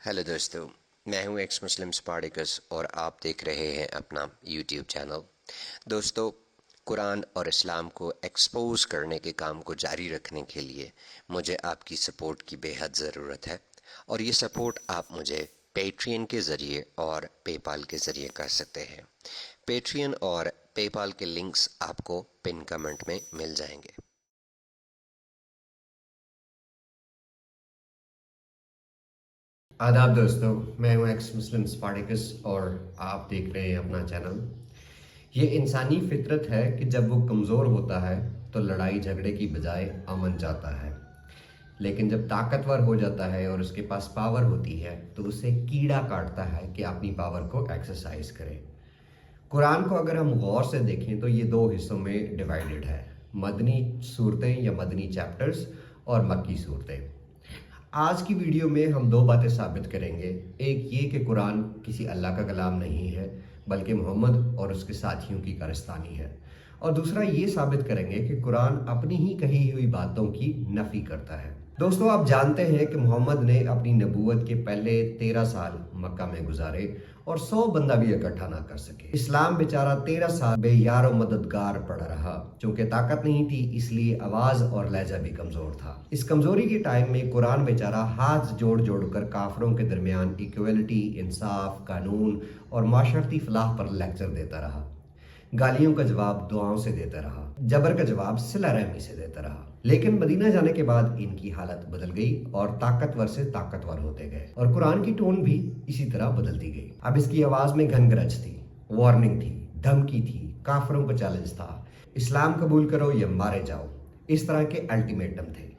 Hello दोस्तों, मैं हूं एक्स मुस्लिम स्पार्टिकस और आप देख रहे हैं अपना यूट्यूब चैनल। दोस्तों, कुरान और इस्लाम को एक्सपोज करने के काम को जारी रखने के लिए मुझे आपकी सपोर्ट की बेहद ज़रूरत है और ये सपोर्ट आप मुझे पेट्रियन के ज़रिए और पेपाल के ज़रिए कर सकते हैं। पेट्रियन और पेपाल के लिंक्स आपको पिन कमेंट में मिल जाएंगे। आदाब दोस्तों, मैं हूं एक्स मुस्लिम स्पार्टिकस और आप देख रहे हैं अपना चैनल। ये इंसानी फितरत है कि जब वो कमज़ोर होता है तो लड़ाई झगड़े की बजाय अमन चाहता है, लेकिन जब ताकतवर हो जाता है और उसके पास पावर होती है तो उसे कीड़ा काटता है कि अपनी पावर को एक्सरसाइज करे। कुरान को अगर हम गौर से देखें तो ये दो हिस्सों में डिवाइडेड है, मदनी सूरतें या मदनी चैप्टर्स और मक्की सूरतें। आज की वीडियो में हम दो बातें साबित करेंगे। एक ये कि कुरान किसी अल्लाह का कलाम नहीं है बल्कि मोहम्मद और उसके साथियों की कारस्तानी है, और दूसरा ये साबित करेंगे कि कुरान अपनी ही कही हुई बातों की नफी करता है। दोस्तों, आप जानते हैं कि मोहम्मद ने अपनी नबूवत के पहले 13 साल मक्का में गुजारे और 100 बंदा भी इकट्ठा ना कर सके। इस्लाम बेचारा 13 साल बेयार और मददगार पड़ा रहा। चूंकि ताकत नहीं थी इसलिए आवाज और लहजा भी कमजोर था। इस कमजोरी के टाइम में कुरान बेचारा हाथ जोड़ जोड़ कर काफरों के दरमियान इक्वलिटी, इंसाफ, कानून और माशरती फलाह पर लेक्चर देता रहा। गालियों का जवाब दुआओं से देता रहा, जबर का जवाब सिला रहमी से देता रहा। लेकिन मदीना जाने के बाद इनकी हालत बदल गई और ताकतवर से ताकतवर होते गए, और कुरान की टोन भी इसी तरह बदलती गई। अब इसकी आवाज में घनगरज थी, वार्निंग थी, धमकी थी, काफरों को चैलेंज था, इस्लाम कबूल करो या मारे जाओ। इस तरह के अल्टीमेटम थे।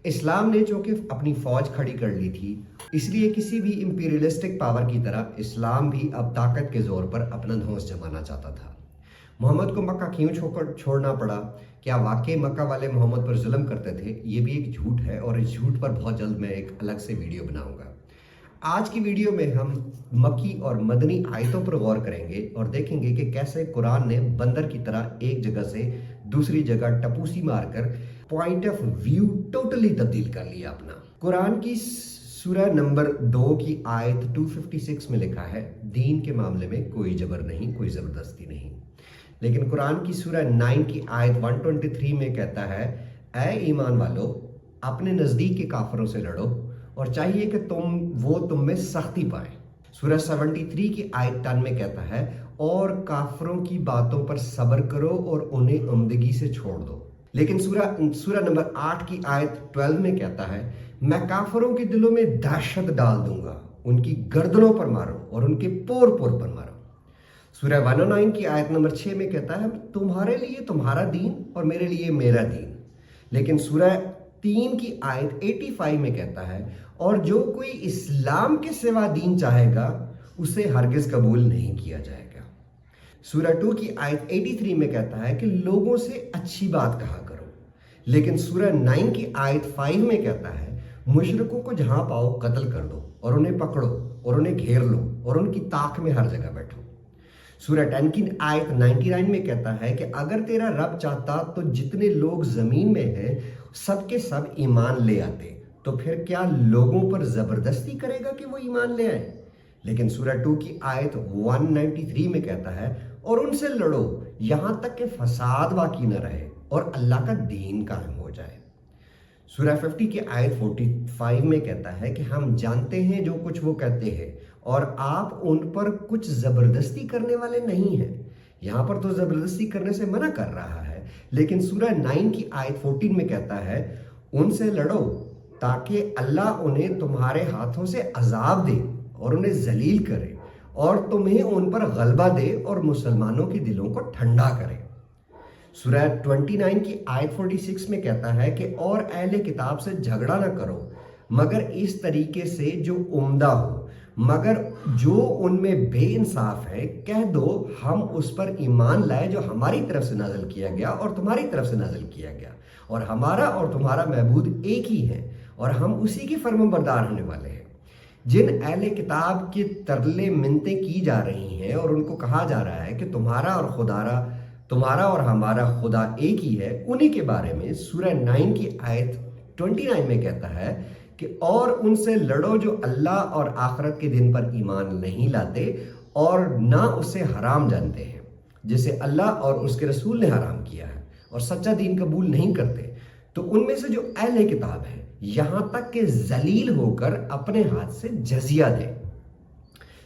इस्लाम ने चूंकि अपनी फौज खड़ी कर ली थी, इसलिए किसी भी इंपीरियलिस्टिक पावर की तरह इस्लाम भी अब ताकत के जोर पर अपना धौंस जमाना चाहता था। मोहम्मद को मक्का क्यों छोड़ना पड़ा? क्या वाकई मक्का वाले मोहम्मद पर जुल्म करते थे? ये भी एक झूठ है और इस झूठ पर बहुत जल्द मैं एक अलग से वीडियो बनाऊंगा। आज की वीडियो में हम मक्की और मदनी आयतों पर गौर करेंगे और देखेंगे कि कैसे कुरान ने बंदर की तरह एक जगह से दूसरी जगह टपूसी मारकर पॉइंट ऑफ व्यू टोटली तब्दील कर लिया अपना। कुरान की सूरह नंबर 2 की आयत 256 में लिखा है, दीन के मामले में कोई जबर नहीं, कोई ज़बरदस्ती नहीं। लेकिन कुरान की सूरह 9 की आयत 123 में कहता है, ऐ ईमान वालो, अपने नज़दीक के काफरों से लड़ो और चाहिए कि वो तुम में सख्ती पाए। सूरह 73 की आयत 10 में कहता है, और काफरों की बातों पर सब्र करो और उन्हें उम्दगी से छोड़ दो। लेकिन सूरह नंबर 8 की आयत 12 में कहता है, मैं काफरों के दिलों में दहशत डाल दूंगा, उनकी गर्दनों पर मारो और उनके पोर पोर पर मारो। सूरह 109 की आयत नंबर 6 में कहता है, तुम्हारे लिए तुम्हारा दीन और मेरे लिए मेरा दीन। लेकिन सूरह 3 की आयत 85 में कहता है, और जो कोई इस्लाम के सिवा दीन चाहेगा उसे हरगिज कबूल नहीं किया जाएगा। सूरह 2 की आयत 83 में कहता है कि लोगों से अच्छी बात कहा करो। लेकिन सूरह 9 की आयत 5 में कहता है, मुशरिकों को जहां पाओ कत्ल कर दो और उन्हें पकड़ो और उन्हें घेर लो और उनकी ताक में हर जगह बैठो। सूरह 10 की आयत 99 में कहता है कि अगर तेरा रब चाहता तो जितने लोग जमीन में हैं सब के सब ईमान ले आते, तो फिर क्या लोगों पर जबरदस्ती करेगा कि वो ईमान ले आए? लेकिन सूरह 2 की आयत 193 में कहता है, और उनसे लड़ो यहां तक कि फसाद बाकी न रहे और अल्लाह का दीन कायम हो जाए। सूरह 50 की आयत 45 में कहता है कि हम जानते हैं जो कुछ वो कहते हैं और आप उन पर कुछ जबरदस्ती करने वाले नहीं हैं। यहां पर तो जबरदस्ती करने से मना कर रहा है। लेकिन सूरह 9 की आयत 14 में कहता है, उनसे लड़ो ताकि अल्लाह उन्हें तुम्हारे हाथों से अजाब दे और उन्हें जलील करे और तुम्हें उन पर गलबा दे और मुसलमानों के दिलों को ठंडा करे। सूरह 29 की आयत 46 में कहता है कि और अहले किताब से झगड़ा ना करो मगर इस तरीके से जो उम्दा हो, मगर जो उनमें बेइंसाफ है कह दो हम उस पर ईमान लाए जो हमारी तरफ से नाजिल किया गया और तुम्हारी तरफ से नाजिल किया गया, और हमारा और तुम्हारा महबूद एक ही है और हम उसी के फर्माबरदार होने वाले हैं। जिन अहले किताब के तरले मिन्नतें की जा रही हैं और उनको कहा जा रहा है कि तुम्हारा और हमारा खुदा एक ही है, उन्हीं के बारे में सूरह 9 की आयत 29 में कहता है کہ اور ان سے لڑو جو اللہ اور آخرت کے دن پر ایمان نہیں لاتے اور نہ اسے حرام جانتے ہیں جسے اللہ اور اس کے رسول نے حرام کیا ہے اور سچا دین قبول نہیں کرتے، تو ان میں سے جو اہل کتاب ہے یہاں تک کہ ذلیل ہو کر اپنے ہاتھ سے جزیہ دے۔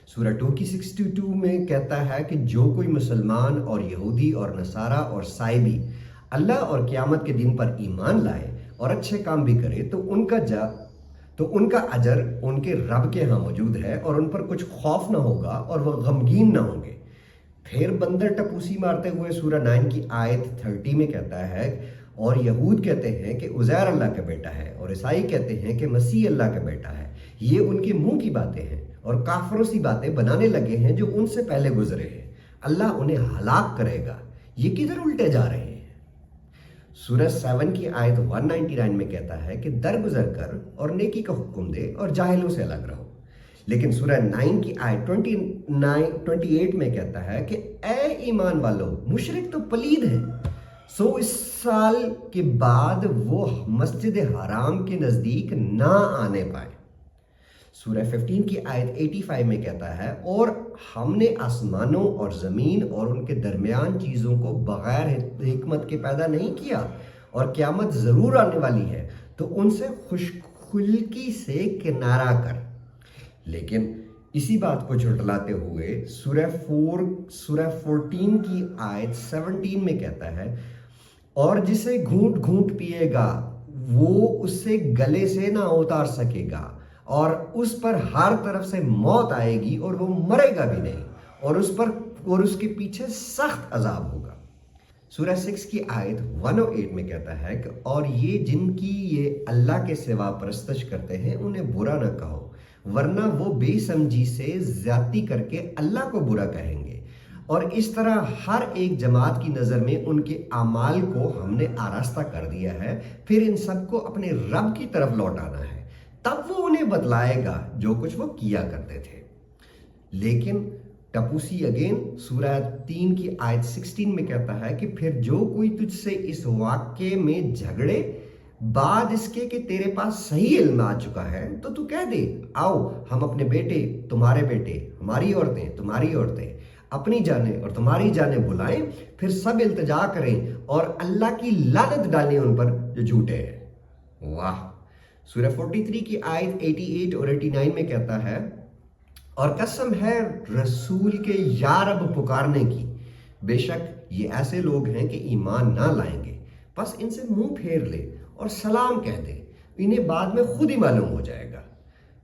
سورہ 2 کی 62 میں کہتا ہے کہ جو کوئی مسلمان اور یہودی اور نصارہ اور سائبی اللہ اور قیامت کے دن پر ایمان لائے اور اچھے کام بھی کرے تو ان کا اجر ان کے رب کے ہاں موجود ہے اور ان پر کچھ خوف نہ ہوگا اور وہ غمگین نہ ہوں گے۔ پھر بندر ٹپوسی مارتے ہوئے سورہ 9 کی آیت 30 میں کہتا ہے اور یہود کہتے ہیں کہ عزیر اللہ کا بیٹا ہے اور عیسائی کہتے ہیں کہ مسیح اللہ کا بیٹا ہے، یہ ان کے منہ کی باتیں ہیں اور کافروں سی باتیں بنانے لگے ہیں جو ان سے پہلے گزرے ہیں، اللہ انہیں ہلاک کرے گا، یہ کدھر الٹے جا رہے ہیں۔ سورہ 7 کی آیت 199 میں کہتا ہے کہ درگزر کر اور نیکی کا حکم دے اور جاہلوں سے الگ رہو، لیکن سورہ 9 کی آیت 28 میں کہتا ہے کہ اے ایمان والو، مشرک تو پلید ہیں، سو اس سال کے بعد وہ مسجد حرام کے نزدیک نہ آنے پائے۔ سورہ 15 کی آیت 85 میں کہتا ہے اور ہم نے آسمانوں اور زمین اور ان کے درمیان چیزوں کو بغیر حکمت کے پیدا نہیں کیا اور قیامت ضرور آنے والی ہے تو ان سے خوشخلقی سے کنارہ کر۔ لیکن اسی بات کو جھٹلاتے ہوئے سورہ 14 کی آیت 17 میں کہتا ہے اور جسے گھونٹ گھونٹ پیے گا وہ اس سے گلے سے نہ اتار سکے گا اور اس پر ہر طرف سے موت آئے گی اور وہ مرے گا بھی نہیں اور اس کے پیچھے سخت عذاب ہوگا۔ سورہ 6 کی آیت 108 میں کہتا ہے کہ اور یہ جن کی یہ اللہ کے سوا پرستش کرتے ہیں انہیں برا نہ کہو ورنہ وہ بے سمجھی سے زیادتی کر کے اللہ کو برا کہیں گے، اور اس طرح ہر ایک جماعت کی نظر میں ان کے اعمال کو ہم نے آراستہ کر دیا ہے، پھر ان سب کو اپنے رب کی طرف لوٹانا ہے، تب وہ انہیں بتلائے گا جو کچھ وہ کیا کرتے تھے۔ لیکن ٹپوسی اگین سورہ 3 کی آیت 16 میں کہتا ہے کہ پھر جو کوئی تجھ سے اس واقعے میں جھگڑے بعد اس کے کہ تیرے پاس صحیح علم آ چکا ہے تو تو کہہ دے آؤ ہم اپنے بیٹے تمہارے بیٹے، ہماری عورتیں تمہاری عورتیں، اپنی جانیں اور تمہاری جانیں بلائیں، پھر سب التجا کریں اور اللہ کی لعنت ڈالیں ان پر جو جھوٹے ہیں۔ واہ۔ سورہ 43 کی آیت 88 اور 89 میں کہتا ہے اور قسم ہے رسول کے یا رب پکارنے کی، بے شک یہ ایسے لوگ ہیں کہ ایمان نہ لائیں گے، بس ان سے منہ پھیر لے اور سلام کہہ دے، انہیں بعد میں خود ہی معلوم ہو جائے گا۔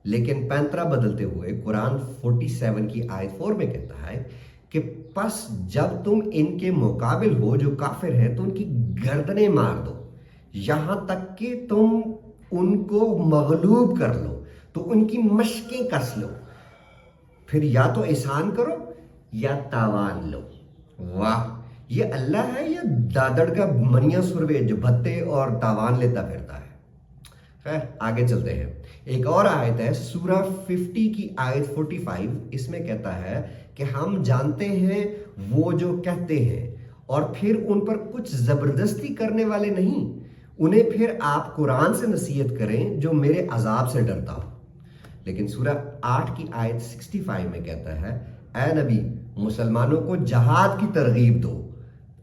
لیکن پینترا بدلتے ہوئے قرآن 47 کی آیت 4 میں کہتا ہے کہ پس جب تم ان کے مقابل ہو جو کافر ہیں تو ان کی گردنیں مار دو یہاں تک کہ تم ان کو مغلوب کر لو تو ان کی مشقیں کس لو، پھر یا تو احسان کرو یا تاوان لو۔ واہ، یہ اللہ ہے یا دادڑ کا منیا سروے جو بھتے اور تاوان لیتا پھرتا ہے؟ خیر آگے چلتے ہیں۔ ایک اور آیت ہے سورہ 50 کی آیت 45، اس میں کہتا ہے کہ ہم جانتے ہیں وہ جو کہتے ہیں اور پھر ان پر کچھ زبردستی کرنے والے نہیں، انہیں پھر آپ قرآن سے نصیحت کریں جو میرے عذاب سے ڈرتا ہو۔ لیکن سورہ 8 کی آیت 65 میں کہتا ہے اے نبی مسلمانوں کو جہاد کی ترغیب دو،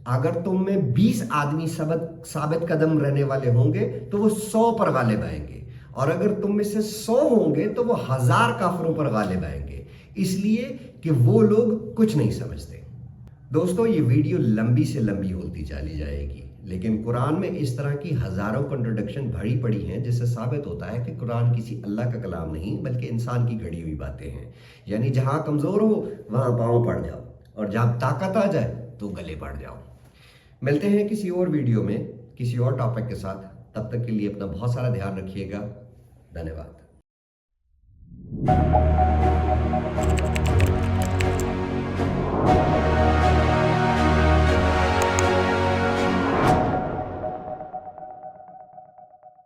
اگر تم میں 20 آدمی ثابت قدم رہنے والے ہوں گے تو وہ 100 پر غالب آئیں گے، اور اگر تم میں سے 100 ہوں گے تو وہ 1000 کافروں پر غالب آئیں گے، اس لیے کہ وہ لوگ کچھ نہیں سمجھتے۔ دوستو یہ ویڈیو لمبی سے لمبی ہوتی چلی جائے گی، لیکن قرآن میں اس طرح کی ہزاروں کنٹروڈکشن بھری پڑی ہیں جس سے ثابت ہوتا ہے کہ قرآن کسی اللہ کا کلام نہیں بلکہ انسان کی گھڑی ہوئی باتیں ہیں، یعنی جہاں کمزور ہو وہاں پاؤں پڑ جاؤ اور جب طاقت آ جائے تو گلے پڑ جاؤ۔ ملتے ہیں کسی اور ویڈیو میں کسی اور ٹاپک کے ساتھ، تب تک کے لیے اپنا بہت سارا دھیان رکھیے گا۔ دھنیہ واد۔